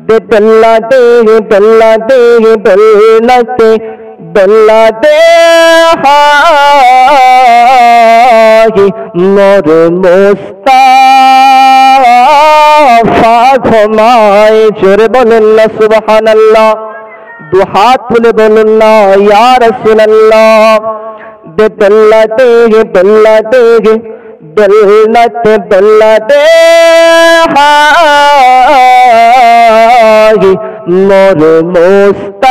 दे दल्ला दे दौलते दल्ला दे हाय मोर मुस्ताफा घुमाए। जोरे बोलें ना सुबहानल्लाह, दो हाथ तुले बोलें ना या रसूल अल्लाह। दे दल्ला दे दौलते दल्ला दे हाय मोर मुस्ताफा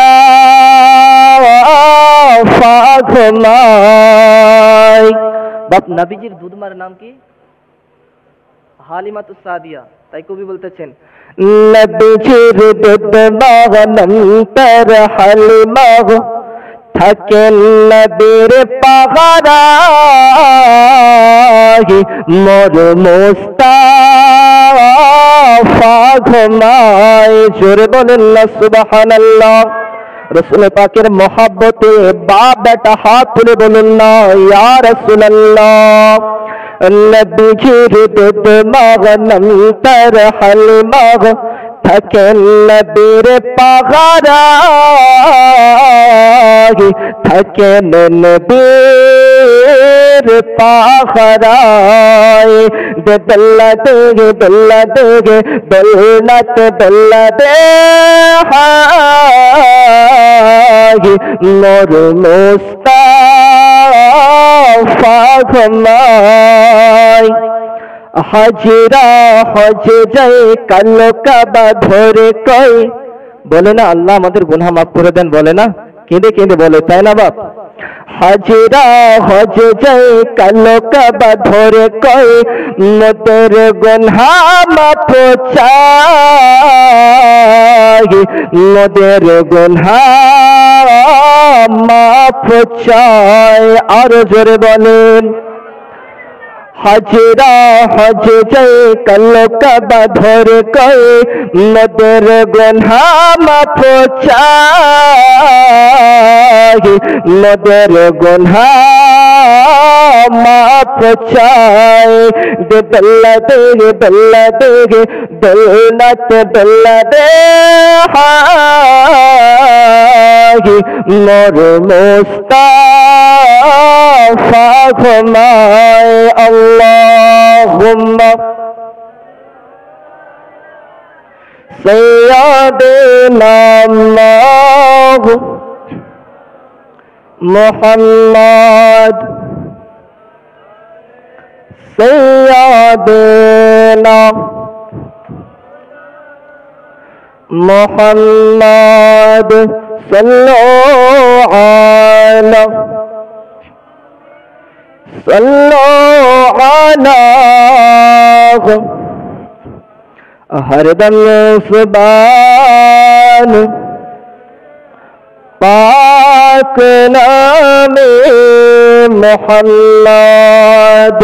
घुमाए। बाप नबीजिर দুধমার নাম কি? হালিমাতুস সাদিয়া। তাই কবি বলতেছেন নবীজির দুধমার নাম তার হালিমা থাকেন নবীর পাহারায় মোর মুস্তাফা ঘুমায়। জোরে বলেন না সুবহানাল্লাহ। रसूल पाकेर मोहब्बते बाप बेटा हाथ तुले बोलुन ना या रसूल अल्लाह। नबीजिर दूध मागनम तर हलमाग थकेन नबीर पागराग थकेन नबीर पागराग। दे दल्ला दे दौलत दल्ला दे हाय मोर मुस्ताफा घुमाए। हाजिरा हज जाए कालो काबा धरे कई बोले ना अल्लाह हमारे गुनाह माफ करे देन बोले ना केंदे केंदे बोले ताई ना बाप। हाजिरा हज जाए कालो काबा धरे कई मोদের गुनाह माफ चाই मोদের गुनाह माफ চাই। आरो जोरे बोलें हाजिरा हज जाए कालो काबा धरे कई मोদের गुनाह माफ চাই मोদের गुनाह माफ চাই। दे दल्ला दे दौलत दल्ला दे हाय मोर मुस्ताफा घुमाए। अल्लाहुम्मा सय्यदना मुहम्मद सय्यदना मुहम्मद सल्लल्लाहु अलैहि हरदम सुबान पाक नामे मोहम्मद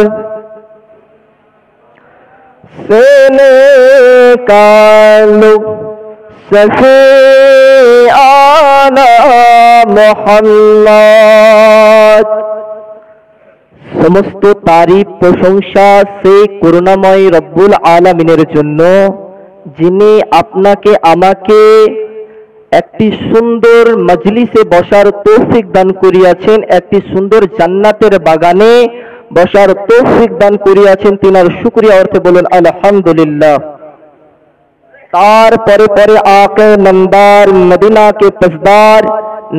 से निकालो सफियाना मोहम्मद। समस्त तारीफ प्रशंसा से करुणामय रब्बुल आलमीनेर जन्य जिनि आपनाके आमाके একটি সুন্দর মজলিসে বসার তৌফিক দান করিয়াছেন, একটি সুন্দর জান্নাতের বাগানে বসার তৌফিক দান করিয়াছেন, তিনার শুকরিয়া অর্থে বলুন আলহামদুলিল্লাহ। তারপরে পরে আকে নামদার মদিনা কে তাজদার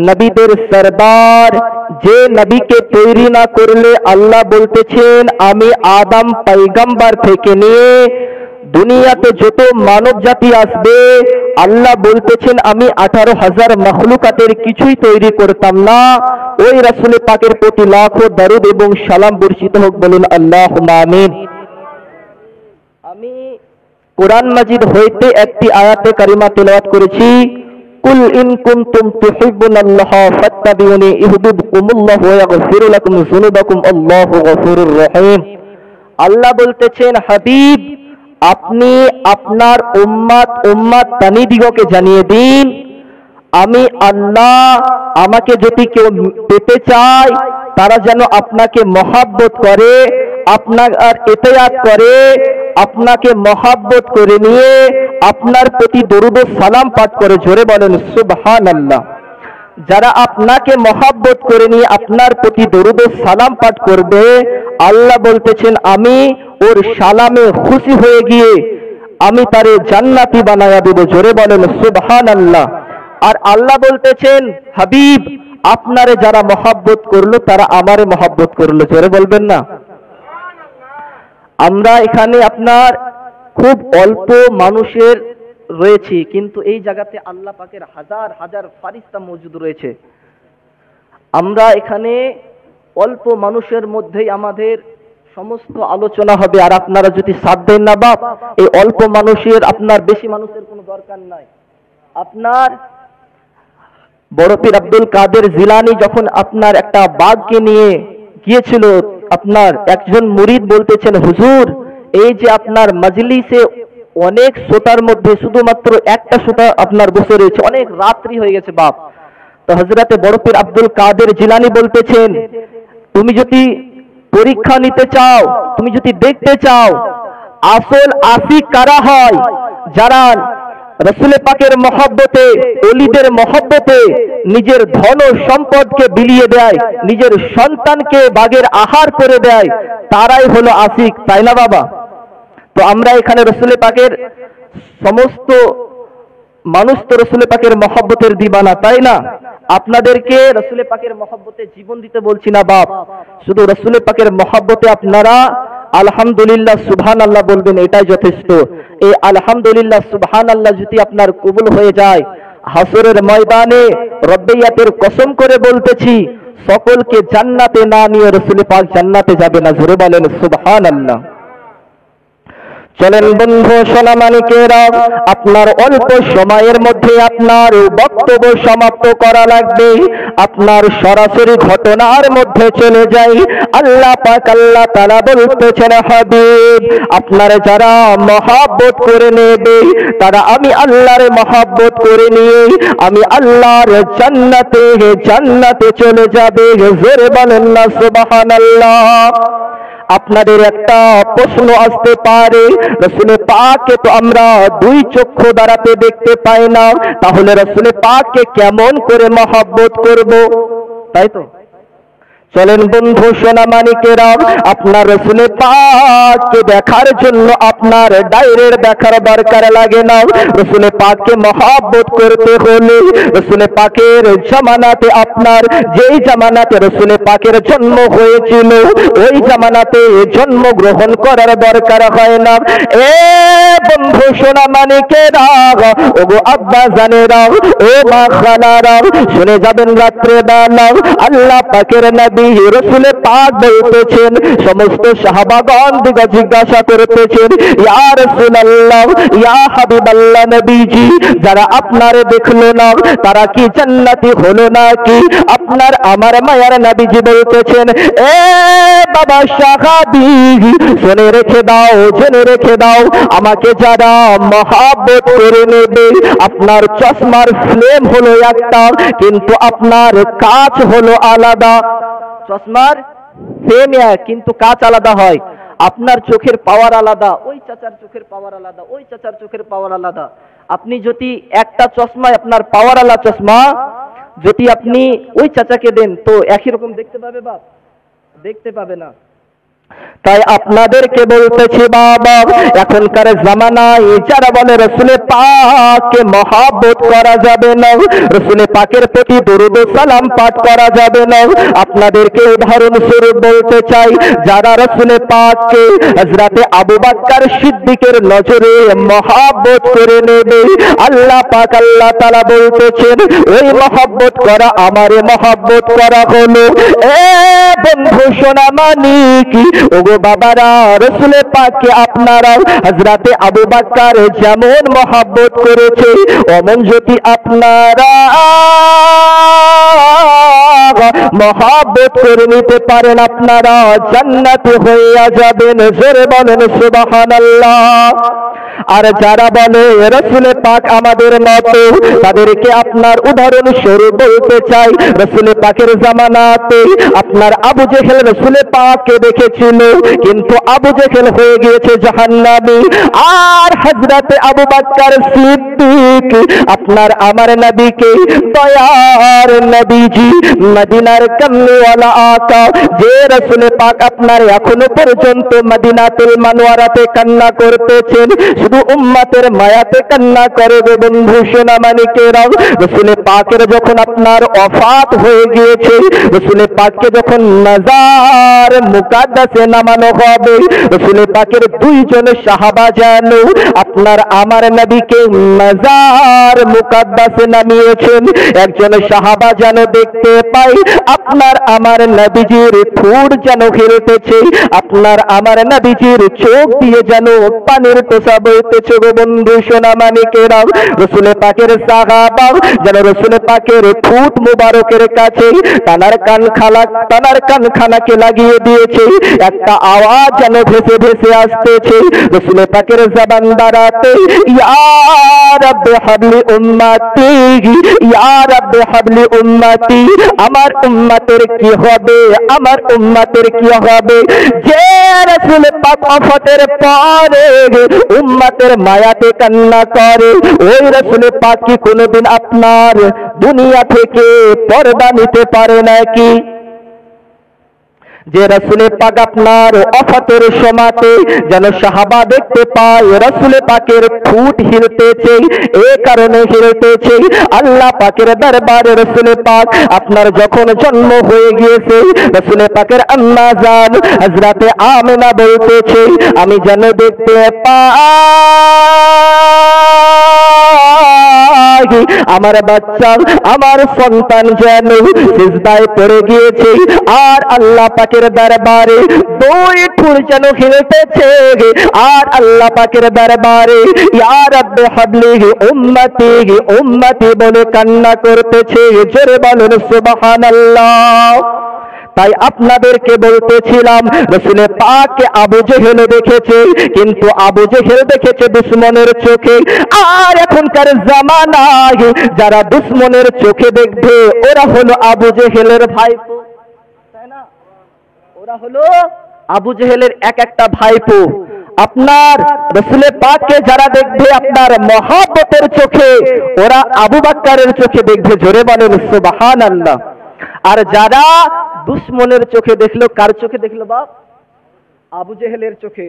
নবীদের সরদার যে নবীকে তৈরি না করলে আল্লাহ বলতেছেন আমি আদম পয়গম্বর থেকে নিয়ে দুনিয়াতে যত মানব জাতি আসবে আল্লাহ বলতেছেন আমি 18,000 মখলুকাতের কিছুই তৈরি করতাম না। ওই রাসূল পাকের প্রতি লাখো দরুদ এবং সালাম বর্ষিত হোক, বলুন আল্লাহুম্মা আমিন। আমি কোরআন মাজিদ হইতে একটি আয়াতে কারিমা তেলাওয়াত করেছি, কুল ইন কুনতুম তুহিব্বুনাল্লাহ ফাত্তাবিউনি ইউহিব্বুকুমুল্লাহ ওয়া ইয়াগফির লাকুম যুনুবাকুম আল্লাহু গফুরুর রহিম। আল্লাহ বলতেছেন হাবিব আপনি আপনার উম্মত তানিদিগকে জানিয়ে দিন আমি আল্লাহ আমাকে যদি কেউ পেতে চায় তারা যেন আপনাকে মহব্বত করে, আপনার ইতায়াত করে, আপনাকে মহাব্বত করে নিয়ে আপনার প্রতি দরুদ ও সালাম পাঠ করে, জোরে বলেন সুবহানাল্লাহ। যারা আপনাকে মহাব্বত করে নিয়ে আপনার প্রতি দরুদ ও সালাম পাঠ করবে, আল্লাহ বলতেছেন আমি ওর সালামে খুশি হয়ে গিয়ে আমি তারে জান্নাতি বানায়া দেব, জোরে বলেন সুবহানাল্লাহ। আর আল্লাহ বলতেছেন হাবিব আপনারে যারা মহাব্বত করলো তারা আমারে মহাব্বত করলো, জোরে বলবেন না। আমরা এখানে আপনার খুব অল্প মানুষের রয়েছি, কিন্তু এই জায়গাতে আল্লাহ পাকের হাজার হাজার ফারিস্তা মজুদ রয়েছে। আমরা এখানে অল্প মানুষের মধ্যেই আমাদের সমস্ত আলোচনা হবে, আর আপনারা যদি সাথ দেন না বাপ, এই অল্প মানুষের আপনার বেশি মানুষের কোনো দরকার নাই। আপনার বড় পীর আব্দুল কাদের জিলানী যখন আপনার একটা বাঘকে নিয়ে গিয়েছিল, আপনার একজন মুরিদ বলতেছেন হুজুর এই যে আপনার মজলিসে অনেক শ্রোতার মধ্যে শুধুমাত্র একটা শ্রোতা আপনার বসে রয়েছে, অনেক রাত্রি হয়ে গেছে বাপ। তো হযরতে বড় পীর আব্দুল কাদের জিলানী বলতেছেন তুমি যদি পরীক্ষা নিতে চাও, তুমি যদি দেখতে চাও আসল আশিক কারা হয়, যারা রাসূল পাকের মহব্বতে, ওলিদের মহব্বতে নিজের ধন ও সম্পদকে বিলিয়ে দেয়, নিজের সন্তানকে বাগের আহার করে দেয়, তারাই হলো আশিক, তাই না বাবা? তো আমরা এখানে রাসূল পাকের সমস্ত মানুষ তো রাসূল পাকের মহব্বতের দিবানা, তাই না? আপনাদেরকে রাসূল পাকের মহব্বতে জীবন দিতে বলছি না বাপ, শুধু রাসূল পাকের মহব্বতে আপনারা আলহামদুলিল্লাহ সুবহানাল্লাহ বলবেন, এটাই যথেষ্ট। এই আলহামদুলিল্লাহ সুবহানাল্লাহ যদি আপনার কবুল হয়ে যায়, হাসরের ময়দানে রব্বিয়াতের কসম করে বলতেছি সকলকে জান্নাতে না নিয়ে রাসূল পাক জান্নাতে যাবে না, জোরে বলেন সুবহানাল্লাহ। চলেন বন্ধু সোনামানিকেরা, আপনার অল্প সময়ের মধ্যে আপনার বক্তব্য সমাপ্ত করা লাগবে। আপনার সরাসরি ঘটনার মধ্যে চলে যাই। আল্লাহ পাক আল্লাহ তাআলা বলতেছেন হাবিব আপনার যারা মহব্বত করে নেবে তারা আমি আল্লাহর মহব্বত করে নিয়ে আমি আল্লাহর জান্নাতে চলে যাবে, জোরে বলেন না সুবহানাল্লাহ। আপনাদের একটা প্রশ্ন আসতে পারে, রাসূল পাককে তো আমরা দুই চক্ষু দ্বারাতে দেখতে পাই না, তাহলে রাসূল পাককে কেমন করে মহব্বত করব? তাই তো চলেন বন্ধু সোনামানিকেরা, আপনার রাসূল পাককে দেখার জন্য আপনার ডাইরেক্ট দেখার দরকার লাগে না। রাসূল পাককে মহব্বত করতে হলে রাসূল পাকের জামানাতে, আপনার যেই জামানাতে রাসূল পাকের জন্ম হয়েছিল ওই জামানাতে জন্মগ্রহণ করার দরকার হয় না। এ বন্ধু সোনামানিকেরা, ওগো আব্বা জানেরা, ও মা খালারা, শুনে যাবেন রাত্রে বেলা আল্লাহ পাকের নবী রাসূল পাক বলতেছেন, সমস্ত সাহাবাগণ দিকে জিজ্ঞাসা করতেছেন ইয়া রাসূলুল্লাহ ইয়া হাবিবাল্লাহ নবীজি, যারা আপনারে দেখলো না তারা কি জান্নাতি হলো নাকি? আপনার আমার মায়ার নবীজি বলতেছেন এ বাবা সাহাবী শুনে রেখে দাও, জেনে রেখে দাও, আমাকে যারা মহব্বত করে নেবে আপনার চশমার ফ্লেম হলো একটা, কিন্তু আপনার কাঁচ হলো আলাদা। চশমার ফ্রেম এক কিন্তু কাঁচ আলাদা হয়, আপনার চোখের পাওয়ার আলাদা, ওই চাচার চোখের পাওয়ার আলাদা, ওই চাচার চোখের পাওয়ার আলাদা। আপনি যদি একটা চশমায় আপনার পাওয়ার আলাদা চশমা যদি আপনি ওই চাচাকে দেন তো একই রকম দেখতে পাবে বাপ? দেখতে পাবে না। তাই আপনাদেরকে বলতেছি বাবা, এখনকার জামানায় যারা বলে রাসূল পাককে মহব্বত করা যাবে না, রাসূল পাকের প্রতি দরুদ ও সালাম পাঠ করা যাবে না, আপনাদেরকে উদাহরণস্বরূপ বলতে চাই, যারা রাসূল পাককে হযরতে আবু বকর সিদ্দিকের নজরে মহব্বত করে নেবে, আল্লাহ পাক আল্লাহ তাআলা বলতেছেন ওই মহব্বত করা আমারে মহব্বত করা হলো। এ বন্ধু সোনামানিক, ওগো বাবারা, রাসূল পাককে আপনারা হযরতে আবু বকর যেমন মহব্বত করেছে অমন যদি আপনারা মহব্বত করে নিতে পারেন, আপনারা জান্নাতি হইয়া যাবেন। জোরে বলেন সুবহানাল্লাহ। আর যারা বলে রাসূল পাক আমাদের মতো, তাদেরকে আপনার উদাহরণ স্বরূপ বলতে চাই। রাসূল পাকের জামানাতে আপনার আবু জেহেল রাসূল পাককে দেখেছিল, কিন্তু আবু জেহেল হয়ে গিয়েছে জাহান্নামী। আর হযরতে আবু বকর সিদ্দিক আপনার আমার নবীকে, দয়ার নবীজি, মদিনার কমলিওয়ালা আকা, যে রাসূল পাক আপনার এখনো পর্যন্ত মদিনাতুল মুনাওয়ারাতে কান্না করতেছেন, শুধু উম্মতের মায়াতে কান্না করে গো বন্ধু সোনা মানিকেরা। রাসূল পাকের যখন আপনার ওফাত হয়ে গিয়েছে, রাসূল পাককে যখন মাজার মুকাদ্দাসে নামানো হবে, রাসূল পাকের দুইজন সাহাবা যেন আপনার আমার নবীকে মাজার মুকাদ্দাসে নামিয়েছেন। একজন সাহাবা যেন দেখতে পাই আপনার আমার নবীজির ঠোঁট যেন খেলতেছে, আপনার আমার নবীজির চোখ দিয়ে যেন পানির টোসা বইতেছে গো বন্ধু সোনা মানিকেরা। রাসূল পাকের সাহাবা যেন রাসূল পাকের ঠোঁট মুবারকের কাছে তানার কানখানাকে লাগিয়ে দিয়েছে। একটা আওয়াজ যেন ভেসে ভেসে আসতেছে রাসূল পাকের জবান দ্বারাতে, ইয়া রাব্বি হাবলি উম্মতি, ইয়া রাব্বি হাবলি উম্মতি। আমার উম্মতের কি হবে, আমার উম্মতের কি হবে? যে রাসূল পাক ওফাতের পরে উম্মতের মায়াতে কান্না করে, ওই রাসূল পাক কি কোনোদিন আপনার দুনিয়া থেকে পর্দা নিতে পারে নাকি? যে রাসূল পাক আপনার ওফাতের সময়তে যেন সাহাবা দেখতে পায় রাসূল পাকের ঠোঁট হিলতেছে, এই কারণে হিলতেছে আল্লাহ পাকের দরবারে রাসূল পাক আপনার যখন জন্ম হয়ে গিয়েছে, রাসূল পাকের আম্মা জান হযরতে আমিনা বলতেছে, আমি যেন দেখতে পাই আমার বাচ্চা, আমার সন্তান যেন সিজদায় পড়ে গিয়েছে, আর আল্লাহ পাকের দরবারে দুই ঠোঁট যেন হিলতেছে, আর আল্লাহ পাকের দরবারে ইয়া রাব্বি হাবলি উম্মতি, উম্মতি বলে কান্না করতেছে। জোরে বলেন সুবহানাল্লাহ। তাই আপনাদেরকে বলতেছিলাম, রাসূল পাককে আবু জেহেল দেখেছে, কিন্তু আবু জেহেল দেখেছে দুশমনের চোখে। আর এখনকার জামানায় যারা দুশমনের চোখে দেখবে, ওরা হলো আবু জেহেলের ভাইপো, তাই না? ওরা হলো আবু জেহেলের এক একটা ভাইপো। আপনার রাসূল পাককে যারা দেখবে আপনার মহব্বতের চোখে, ওরা আবু বকরের চোখে দেখবে। জোরে বলেন সুবহানাল্লাহ। আর যারা দুশমনের চোখে দেখলো, কার চোখে দেখলো বাপ? আবু জেহেলের চোখে।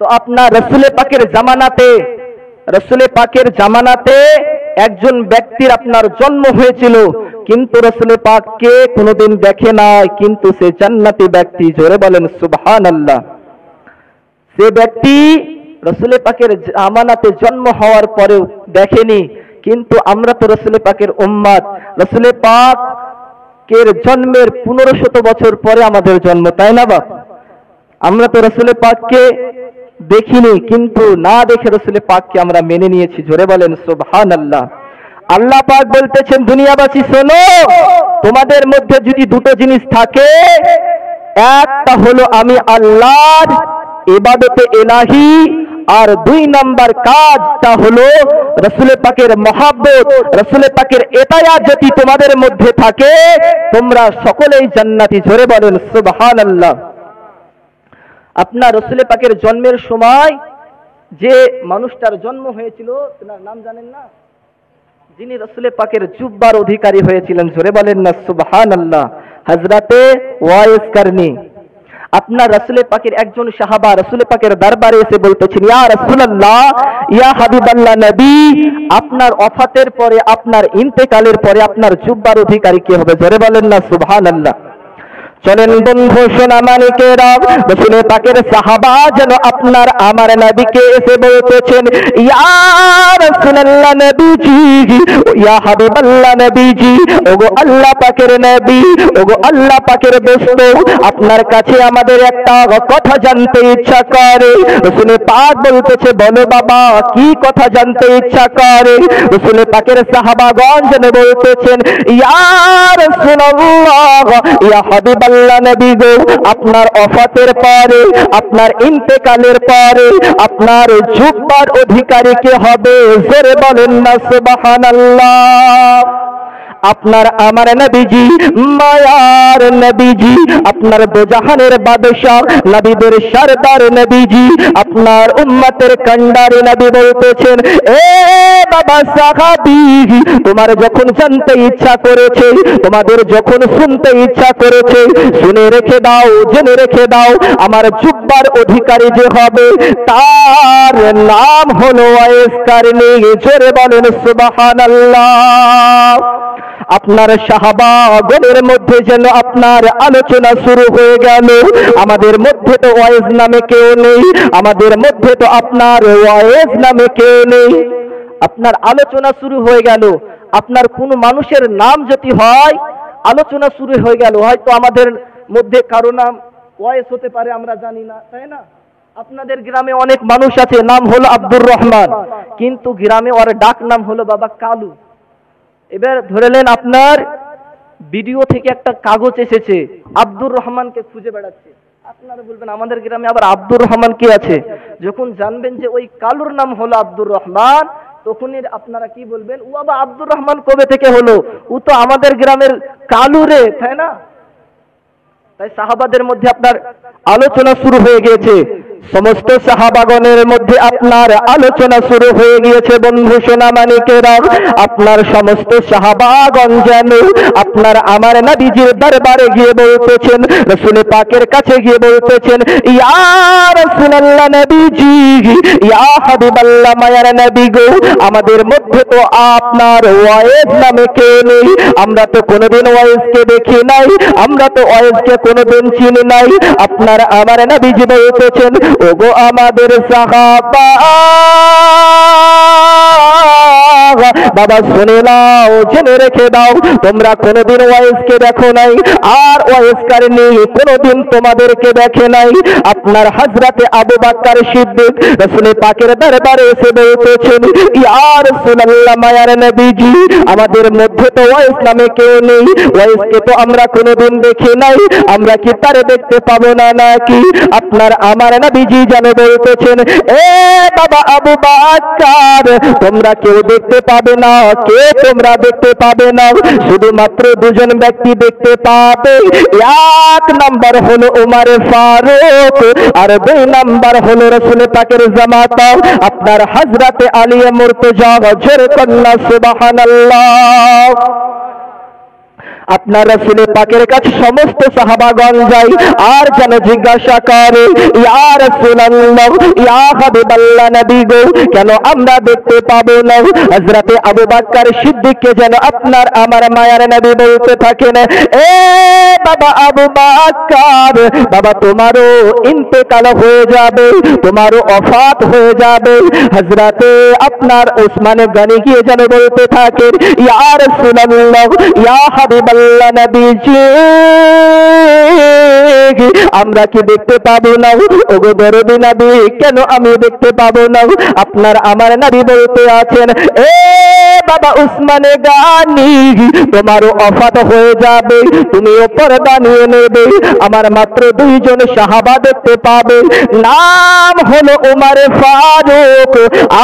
তো আপনার রাসূল পাকের জামানাতে, রাসূল পাকের জামানাতে একজন ব্যক্তির আপনার জন্ম হয়েছিল, কিন্তু রাসূল পাককে কোনোদিন দেখে নাই, কিন্তু সে জান্নাতি ব্যক্তি। জোরে বলেন সুবহানাল্লাহ। সে ব্যক্তি রাসূল পাকের জামানাতে জন্ম হওয়ার পরেও দেখেনি, কিন্তু আমরা তো রাসূল পাকের উম্মত, রাসূল পাক এর জন্মের 1500 বছর পরে আমাদের জন্ম, তাই না বাপ? আমরা তো রাসূল পাককে দেখিনি, কিন্তু না দেখে রাসূল পাককে আমরা মেনে নিয়েছি। জোরে বলেন সুবহানাল্লাহ। আল্লাহ পাক বলতেছেন, দুনিয়াবাসী শোনো, তোমাদের মধ্যে যদি দুটো জিনিস থাকে, একটা হলো আমি আল্লাহর ইবাদতে ইলাহি, আর দুই নাম্বার কাজটা হলো রাসূল পাকের মহব্বত, রাসূল পাকের ইতায়াত যদি তোমাদের মধ্যে থাকে, তোমরা সকলেই জান্নাতি। জোরে বলেন সুবহানাল্লাহ। আপনার রাসূল পাকের জন্মের সময় যে মানুষটার জন্ম হয়েছিল, তার নাম জানেন না? যিনি রাসূল পাকের জুব্বার অধিকারী হয়েছিলেন। জোরে বলেন না সুবহানাল্লাহ। হযরতে ওয়াইস কারনি। আপনার রাসূল পাকের একজন সাহাবা রাসূল পাকের দরবারে এসে বলতেছেন, ইয়া রাসূলুল্লাহ, ইয়া হাবিবাল্লাহ নবী, আপনার ওফাতের পরে, আপনার ইন্তেকালের পরে আপনার জুব্বার অধিকারী কে হবে? জোরে বলেন না সুবহানাল্লাহ। চলেন বন্ধু সোনা মানিকেরা, রাসূল পাকের সাহাবা যেন আপনার আমার নবীকে এসে বলতেছেন, ইয়া রাসূলুল্লাহ নবী, নবীজি, ইয়া হাবিবাল্লাহ নবীজি, ওগো আল্লাহ পাকের নবী, ওগো আল্লাহ পাকের দোস্ত, আপনার কাছে আমাদের একটা কথা জানতে ইচ্ছা করে। রাসূল পাক বলতেছে, বলো বাবা, কি কথা জানতে ইচ্ছা করে? রাসূল পাকের সাহাবাগণ যেন বলতেছেন, ইয়া রাসূলুল্লাহ, ইয়া হাবিবাল্লাহ নবী গো, আপনার ওফাতের পরে, আপনার ইন্তেকালের পরে আপনার জুব্বার অধিকারী কে হবে? জোরে বলেন না সুবহানাল্লাহ। আপনার আমার নবীজি, মায়ার নবীজি, আপনার দোজাহানের বাদশাহ, নবীদের সরদার নবীজি, আপনার উম্মতের কান্ডারি নবী বলতেছেন, এ বাবা সাহাবী, তোমার যখন জানতে ইচ্ছা করেছে, তোমাদের যখন শুনতে ইচ্ছা করেছে, শুনে রেখে দাও, জেনে রেখে দাও, আমার জুব্বার অধিকারী যে হবে তার নাম হলো ওয়াইস কারনী। জোরে বলেন সুবহানাল্লাহ। আপনার সাহাবাগণের মধ্যে যেন আপনার আলোচনা শুরু হয়ে গেল। আমাদের মধ্যে তো ওয়াইজ নামে কেউ নেই, আমাদের মধ্যে তো আপনার ওয়াইজ নামে কেউ নেই। আপনার আলোচনা শুরু হয়ে গেল, আপনার কোন মানুষের নাম যদি হয়, আলোচনা শুরু হয়ে গেল, হয়তো আমাদের মধ্যে কারো নাম ওয়াইজ হতে পারে, আমরা জানি না, তাই না? আপনাদের গ্রামে অনেক মানুষ আছে, নাম হলো আব্দুর রহমান, কিন্তু গ্রামে ওর ডাক নাম হলো বাবা কালু। এবার ধরে নেন আপনার ভিডিও থেকে একটা কাগজ এসেছে, আব্দুর রহমানকে খুঁজে বেড়াচ্ছে, আপনারা বলবেন আমাদের গ্রামে আবার আব্দুর রহমান কে আছে? যখন জানবেন যে ওই কালুর নাম হলো আব্দুর রহমান, তখনই আপনারা কি বলবেন, ও বাবা আব্দুর রহমান কবে থেকে হলো? ও তো আমাদের গ্রামের কালু রে, তাই না? তাই সাহাবাদের মধ্যে আপনার আলোচনা শুরু হয়ে গিয়েছে, সমস্ত সাহাবাগণের মধ্যে আপনার আলোচনা শুরু হয়ে গিয়েছে। বন্ধু সোনামানিকেরা, আপনার সমস্ত সাহাবাগণ যেন আপনার আমার নবীজির দরবারে গিয়ে বলতেছেন, রাসূল পাকের কাছে গিয়ে বলতেছেন, ইয়া রাসূলুল্লাহ নবীজি, ইয়া হাবিবাল্লাহ মায়ার নবী গো, আমাদের মধ্যে তো আপনার ওয়াইজ নামে কেউ নেই, আমরা তো কোনোদিন ওয়াইজকে দেখি নাই, আমরা তো ওয়াইজকে কোনোদিন চিনি নাই। আপনার আমার নবীজি বলতেছেন, ওগো আমাদের সাহাবা, বাবা শুনে নাও, জেনে রেখে দাও, তোমরা কোনোদিন ওয়াইজকে দেখো নাই, আর ওয়াইজ কারনী কোনোদিন তোমাদেরকে দেখে নাই। আপনার হযরতে আবু বকর সিদ্দিক রাসূল পাকের দরবারে এসে বলতেছেন, ইয়া রাসূলুল্লাহ মায়ার নবীজি, আমাদের মধ্যে তো ওয়াইজ নামে কেউ নেই, ওয়াইজকে তো আমরা কোনোদিন দেখি নাই, আমরা কি তারে দেখতে পাবো না নাকি? আপনার আমার নবীজি যেন বলতেছেন, এ বাবা আবু বকর, তোমরা কেউ দেখতে পাবে না, কে তোমরা দেখতে পাবে না, শুধুমাত্র দুজন ব্যক্তি দেখতে পাবে। এক নাম্বার হলো উমর ফারুক, আর দুই নাম্বার হলো রাসূল পাকের জামাতা আপনার হযরতে আলী মুর্তজা। জোরে কন্না সুবহানাল্লাহ। আপনার রাসূল পাকের কাছে সমস্ত সাহাবাগণ যায়, আর যেন জিজ্ঞাসা করে, ইয়া রাসূলুল্লাহ, ইয়া হাবিবাল্লাহ নবী গো, কেন আমরা দেখতে পাবো না? হযরতে আবু বকর সিদ্দিককে যেন আপনার আমার মায়ার নবী বলতে থাকেন, এ বাবা আবু বকর, বাবা তোমারও ইন্তেকাল হয়ে যাবে, তোমারও ওফাত হয়ে যাবে। হযরতে আপনার উসমান গনি গিয়ে যেন বলতে থাকেন, ইয়া রাসূলুল্লাহ, ইয়া হাবিবাল্লাহ নবীজি, আমরা কি দেখতে পাবো না? ওগো দরদি নবী, কেন আমি দেখতে পাবো না? আপনার আমার নবী বলতে আছেন, এ বাবা উসমানে গানি, তোমারও ওফাত হয়ে যাবে, তুমিও পর্দা নিয়ে নেবে। আমার মাত্র দুইজন সাহাবা দেখতে পাবে, নাম হলো উমর ফারুক,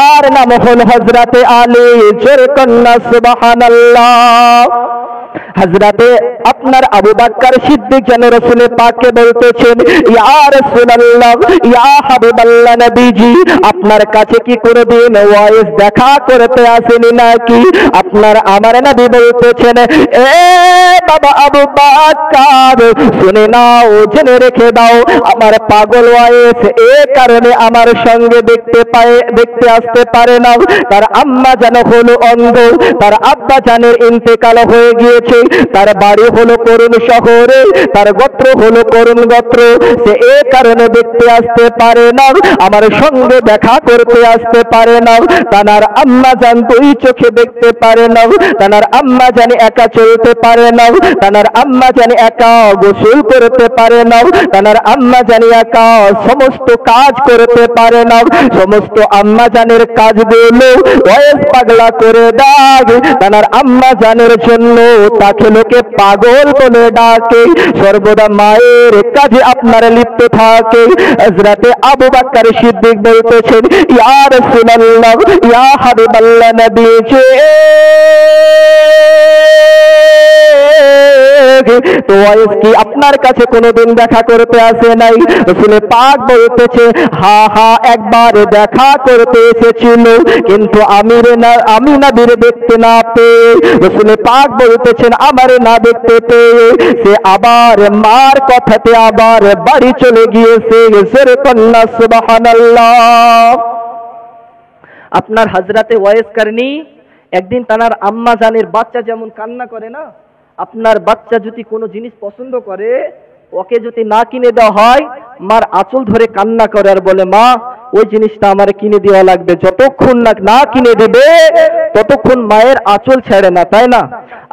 আর নাম হলো হযরতে আলী। জোরে কন্না সুবহানাল্লাহ। হযরতে আপনার আবু বকর সিদ্দিক যেন রাসূল পাককে বলতেছেন, ইয়া রাসূলুল্লাহ, ইয়া হাবিবাল্লাহ নবীজি, আপনার কাছে কি কোনদিন ওয়াইজ দেখা করতে আসেনি নাকি? আপনার আমার নবী বলতেছেন, এ বাবা আবু বকর, শুনে নাও, জেনে রেখে দাও, আমার পাগল ওয়াইজ এ কারণে আমার সঙ্গে দেখতে আসতে পারে না, তার আম্মা যেন হলো অন্ধ, তার আব্বা জানের ইন্তেকাল হয়ে গিয়েছে, হয়েছে, তার বাড়ি হলো করুণ শহরে, তার গোত্র হলো করুণ গোত্র, সে এ কারণে দেখতে আসতে পারে না, আমার সঙ্গে দেখা করতে আসতে পারে না। তার আম্মা জান দুই চোখে দেখতে পারে না, তার আম্মা জান একা চলতে পারে না, তার আম্মা জান একা গোসল করতে পারে না, তার আম্মা জান একা সমস্ত কাজ করতে পারে না। সমস্ত আম্মা জানের কাজগুলো ওয়েস পাগলা করে দাগ, তার আম্মা জানের জন্য তাকে লোকে পাগল বলে ডাকে, সর্বদা মায়ের কাজে আপনার লিপ্ত থাকে। হযরতে আবু বকর সিদ্দিক বলতেছেন, ইয়া রাসূলুল্লাহ, ইয়া হাবিবাল্লাহ নবীজি, তো ওয়াইস কি আপনার কাছে কোনোদিন দেখা করতে আসে নাই? রাসূল পাক বলতেছে, হা হা একবার দেখা করতে এসেছিল, কিন্তু আমি নবীর দেখতে না পেয়ে, রাসূল পাক বলতেছেন আমার না দেখতে পেয়ে সে আবার মার কথাতে আবার বাড়ি চলে গিয়েছে। জোরে কন্না সুবহানাল্লাহ। আপনার হযরতে ওয়াইস করনি একদিন তার আম্মা জানের বাচ্চা যেমন কান্না করে না, আপনার বাচ্চা যদি কোনো জিনিস পছন্দ করে, ওকে যদি না কিনে দেওয়া হয়, মার আঁচল ধরে কান্না করে আর বলে, মা ওই জিনিসটা আমার কিনে দেওয়া লাগবে। যতক্ষণ না কিনে দেবে ততক্ষণ মায়ের আঁচল ছেড়ে না, তাই না?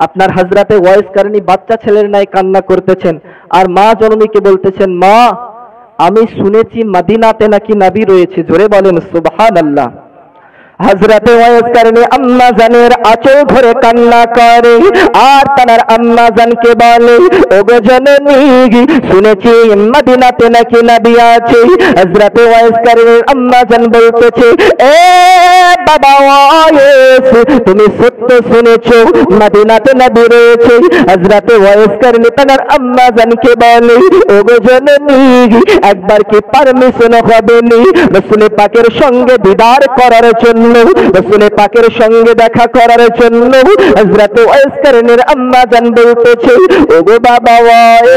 আপনার হযরতে ওয়াইস করনি বাচ্চা ছেলের নাই কান্না করতেছেন, আর মা জননীকে বলতেছেন, মা আমি শুনেছি মদিনাতে নাকি নবী রয়েছে। জোরে বলেন সুবহানাল্লাহ। হযরতে ওয়াইস করনি আম্মা জানের আঁচল ধরে কান্না করে, আর তার আম্মা জানকে বলে, ওগো জননী শুনেছি মদিনাতে নাকি নবী আছে। হযরতে ওয়াইস করনির আম্মা জান বলতেছে, এ বাবা ওয়াইস, তুমি সত্য শুনেছো, মদিনাতে নবী রয়েছে। হযরতে ওয়াইস করনি তার আম্মা জানকে বলে, ওগো জননী একবার কি পারমিশন হবে নি রাসূল পাকের সঙ্গে দিদার করার জন্য, রাসূল পাকের সঙ্গে দেখা করার জন্য? হযরত ওয়াইস করনির আম্মা জান বলতেছে, ওগো বাবা ওয়াইস,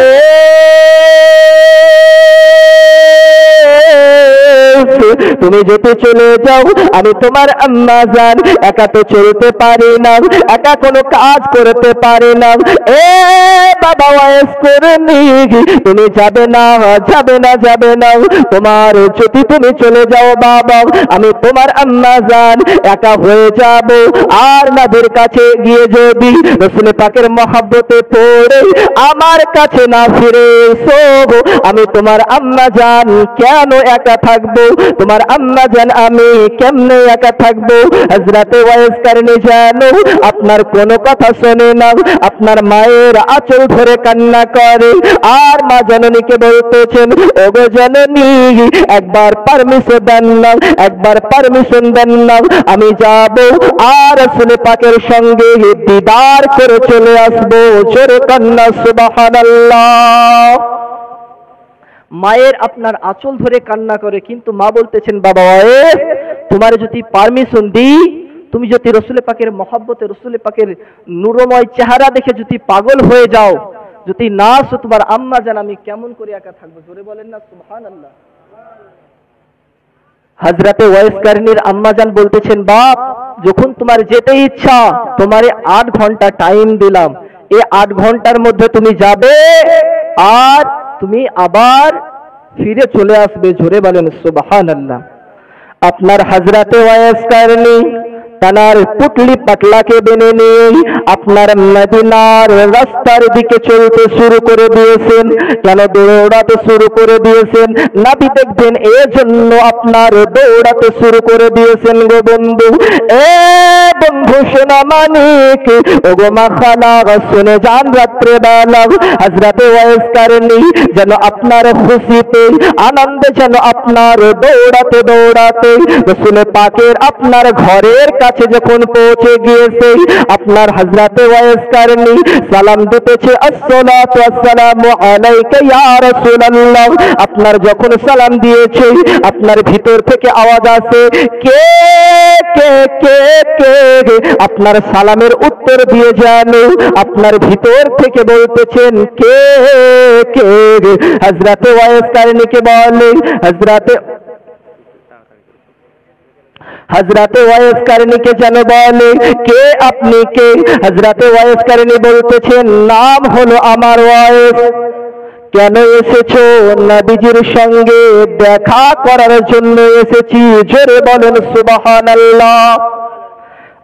তুমি যেতে চলে যাও, আমি তোমার আম্মা জান একা তো চলতে পারি না, একা কোনো কাজ করতে পারি না। এ বাবা ওয়াইস করনি, তুমি যাবে না, যাবে না, যাবে না। তোমার যদি তুমি চলে যাও বাবা, আমি তোমার আম্মা জান একা হয়ে যাব, আর নবীর কাছে গিয়ে যদি রাসূল পাকের মহব্বতে পড়ে আমার কাছে না ফিরে এসো, আমি তোমার আম্মা জান কেন একা থাকবো? তোমার আম্মা জান আমি কেমনে একা থাকবো? হযরতে ওয়াইস করনি জানো আপনার কোনো কথা শোনে না, আপনার মায়ের আঁচল ধরে কান্না করে, আর মা জননীকে বলতেছেন, ওগো জননী একবার পারমিশন দেন না, একবার পারমিশন দেন না, আমি যাব আর রাসূল পাকের সঙ্গে দিদার করে চলে আসবো। জোরে কান্না সুবহানাল্লাহ। মায়ের আপনার আঁচল ধরে কান্না করে, কিন্তু মা বলতেছেন, বাবা ওয়াইস তোমার যদি পারমিশন দিই, তুমি যদি রাসূল পাকের মহব্বতে রাসূল পাকের নূরময় চেহারা দেখে যদি পাগল হয়ে যাও, যদি না আসো তোমার আম্মা জান আমি কেমন করে একা থাকবো? জোরে বলেন না সুবহানাল্লাহ। হযরতে ওয়াইস করনির আম্মা জান বলতেছেন, বাপ যখন তোমার যেতে ইচ্ছা, তোমারে 8 ঘন্টা টাইম দিলাম, এই 8 ঘন্টার মধ্যে তুমি যাবে আর তুমি আবার ফিরে চলে আসবে। জোরে বলেন সুবহানাল্লাহ। আপনার হযরতে ওয়াইস করনি তার পুটলি পাতলাকে বেনে নিয়ে আপনার মদিনার রাস্তার দিকে চলতে শুরু করে দিয়েছেন। কেন দৌড়াতে শুরু করে দিয়েছেন? নবী দেখবেন এজন্য আপনার দৌড়াতে শুরু করে দিয়েছেন গো বন্ধু। এ বন্ধু সোনা মানিক, ওগো মা খালা শুনে যান রাত্রে বেলা হযরতে ওয়াইস করনি যেন আপনার খুশিতে আনন্দে যেন আপনার দৌড়াতে দৌড়াতে রাসূল পাকের আপনার ঘরের কাছে যখন পৌঁছে গিয়েছে, আপনার হযরতে ওয়াইস করনি সালাম দিতেছে, আসসালাতু ওয়াসসালামু আলাইকা ইয়া রাসূলুল্লাহ। আপনার যখন সালাম দিয়েছে, আপনার ভিতর থেকে আওয়াজ আসে, কে কে কে কে? আপনার সালামের উত্তর দিয়ে যান, আপনার ভিতর থেকে বলতেছেন, কে কে? হযরতে ওয়াইস করনিকে বলে, হযরতে ওয়াইস কারনীকে যেন বলে, কে আপনি কে? হযরতে ওয়াইস কারনী বলতেছেন, নাম হলো আমার ওয়াইস। কেন এসেছো? নবীজির সঙ্গে দেখা করার জন্য এসেছি। জোরে বলেন সুবহানাল্লাহ।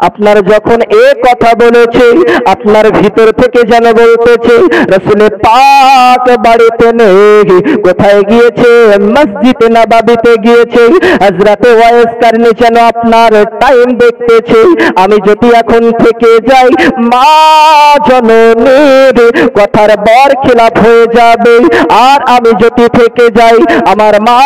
আপনার যখন এ কথা বলেছে, আপনার ভিতর থেকে যেন বলতেছে রাসূল পাক বাড়িতে নেই, কোথায় গিয়েছে? মসজিদে নববীতে গিয়েছে। হযরতে ওয়াইস কারনী যেন আপনার টাইম দেখতেছে, আমি যদি এখন থেকে যাই মা জননীর কথার বরখিলাফ হয়ে যাবে, আর আমি যদি থেকে যাই আমার মা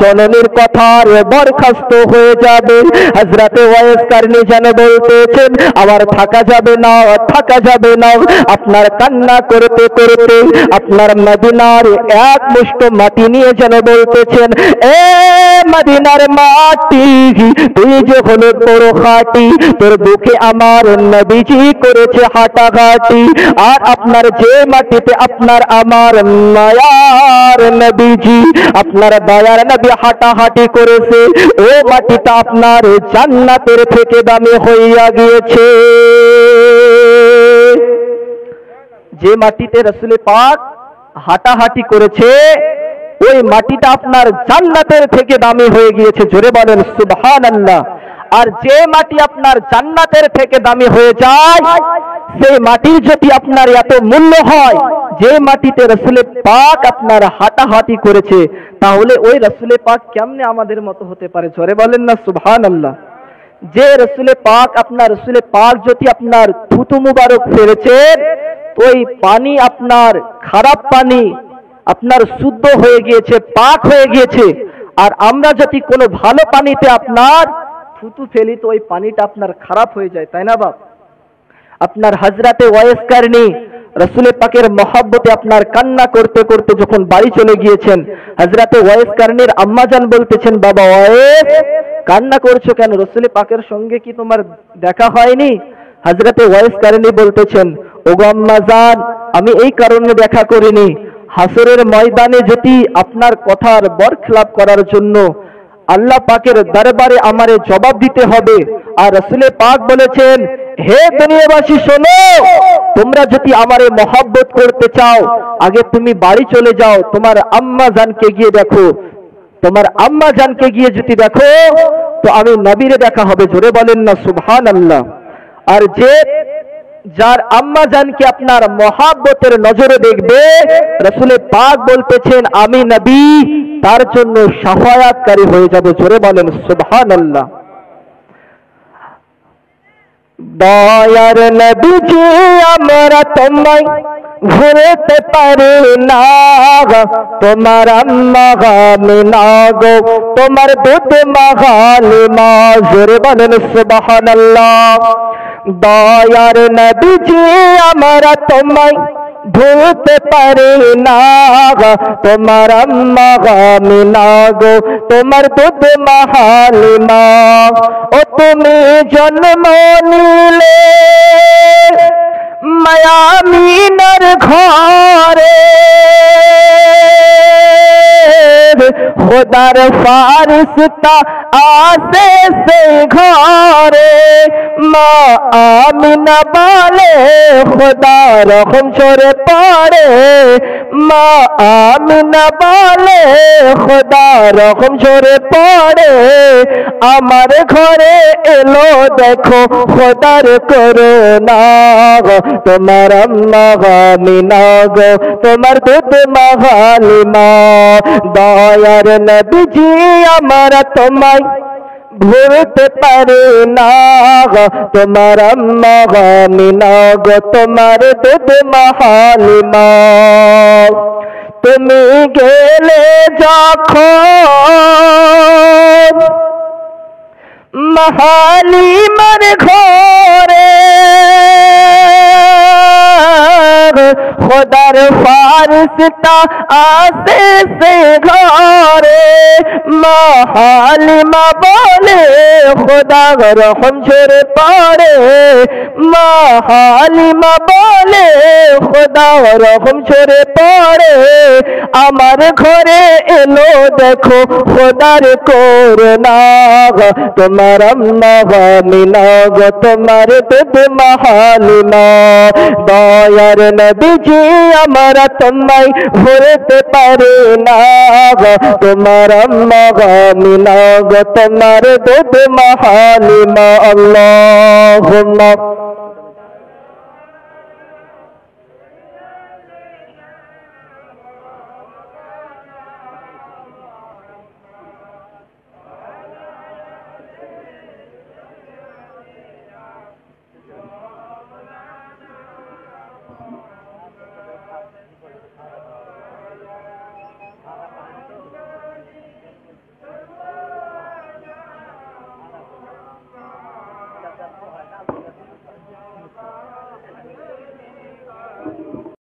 জননীর কথার বরখাস্ত হয়ে যাবে। হযরতে ওয়াইস কারনী যেন বলতেছেন, আমার থাকা যাবে না, থাকা যাবে না। আপনার কান্না করতে করতে আপনার মদিনার এক মুষ্ঠ মাটি নিয়ে যেন বলতেছেন, এ মদিনার মাটি, তুই যে হলো বড় খাঁটি, তোর বুকে আমার নবীজি করেছে হাঁটাঘাটি। আর আপনার যে মাটিতে আপনার আমার মায়ার নবীজি, আপনার দয়ার নবী হাঁটাহাঁটি করেছে, ও মাটিটা আপনার জান্নাতের থেকে দামি হইয়া গিয়েছে। যে মাটিতে রাসূল পাক হাঁটাহাঁটি করেছে, ওই মাটিটা আপনার জান্নাতের থেকে দামি হয়ে গিয়েছে। জোরে বলেন সুবহানাল্লাহ। আর যে মাটি আপনার জান্নাতের থেকে দামি হয়ে যায়, সেই মাটির যদি আপনার এত মূল্য হয়, যে মাটিতে রাসূল পাক আপনার হাঁটাহাঁটি করেছে, তাহলে ওই রাসূল পাক কেমনে আমাদের মতো হতে পারে? জোরে বলেন না সুবহানাল্লাহ। যে রাসূল পাক আপনার রাসূল পাক যদি আপনার থুতু মুবারক ফেলেছেন, ওই পানি আপনার খারাপ পানি আপনার শুদ্ধ হয়ে গিয়েছে, পাক হয়ে গিয়েছে। আর আমরা যদি কোনো ভালো পানিতে আপনার থুতু ফেলি, তো ওই পানিটা আপনার খারাপ হয়ে যায়, তাই না বাপ? আপনার হযরতে ওয়াইস কারনী রাসূল পাকের মহব্বতে আপনার কান্না করতে করতে যখন বাড়ি চলে গিয়েছেন, হযরতে ওয়াইস কারনীর আম্মাজান বলতেছেন, বাবা ওয়াইস, কান্না করছো কেন? রাসূল পাকের সঙ্গে কি তোমার দেখা হয়নি? হযরতে ওয়াইস কারনী বলতেছেন, ওগো আম্মাজান, আমি এই কারণে দেখা করিনি, হাসরের ময়দানে যদি আপনার কথার বরখিলাফ করার জন্য আল্লাহ পাকের দরবারে আমারে জবাব দিতে হবে। আর রাসূল পাক বলেছেন, হে দুনিয়াবাসী শোনো, তোমরা যদি আমারে মহব্বত করতে চাও, আগে তুমি বাড়ি চলে যাও, তোমার আম্মা জানকে গিয়ে দেখো। তোমার আম্মা জানকে গিয়ে যদি দেখো, তো আমি নবীরে দেখা হবে। জোরে বলেন না সুবহানাল্লাহ। আর যে যার আম্মা জানকে আপনার মহব্বতের নজরে দেখবে, রাসূল পাক বলতেছেন আমি নবী তার জন্য শাফায়াতকারী হয়ে যাব। জোরে বলেন সুবহানাল্লাহ। দয়ার নবীজি আমরা তোমায় ভুলতে পারি না, তোমার আম্মা আমিনা গো, তোমার দুধ মা হালিমা। জোরে বলেন সুবহানাল্লাহ। দয়ার নবীজি আমরা তোমায় ভুলতে পারি না, তোমার আম্মা আমিনা গো, তোমার দুধ মা হালিমা। ও তুমি জন্ম নিলে মায়ামিনার ঘরে, খোদার ফারিস্তা আসে সে ঘরে। মা আমিনা বলে খোদা রহম ঝরে পড়ে, মা আমিনা বলে খোদা রহম ঝরে পড়ে। আমার ঘরে এলো দেখো খোদার করুণা, তোমার আম্মা আমিনা গো, তোমার দুধ মা হালিমা। দয়ার নবীজি আমরা তোমায় ভুলতে পারি না, তোমার আম্মা আমিনা গো, তোমার দুধ মা হালিমা। তুমি গেলে যখন হালিমার ঘরে, খোদার ফারিস্তা আসে সে ঘরে। মা হালিমা বলে খোদা রহম ঝরে পড়ে, মা হালিমা বলে খোদা রহম ঝরে পড়ে আমার ঘরে এলো দেখো খোদার করুণা তোমার আম্মা আমিনা গো তোমার দুধ মাহালিনা দয়ার নবীজি আমরা তোমায় ভুলতে পারি না গো তোমার আম্মা আমিনা গো তোমার দুধ মাহালিনা আল্লাহুম্মা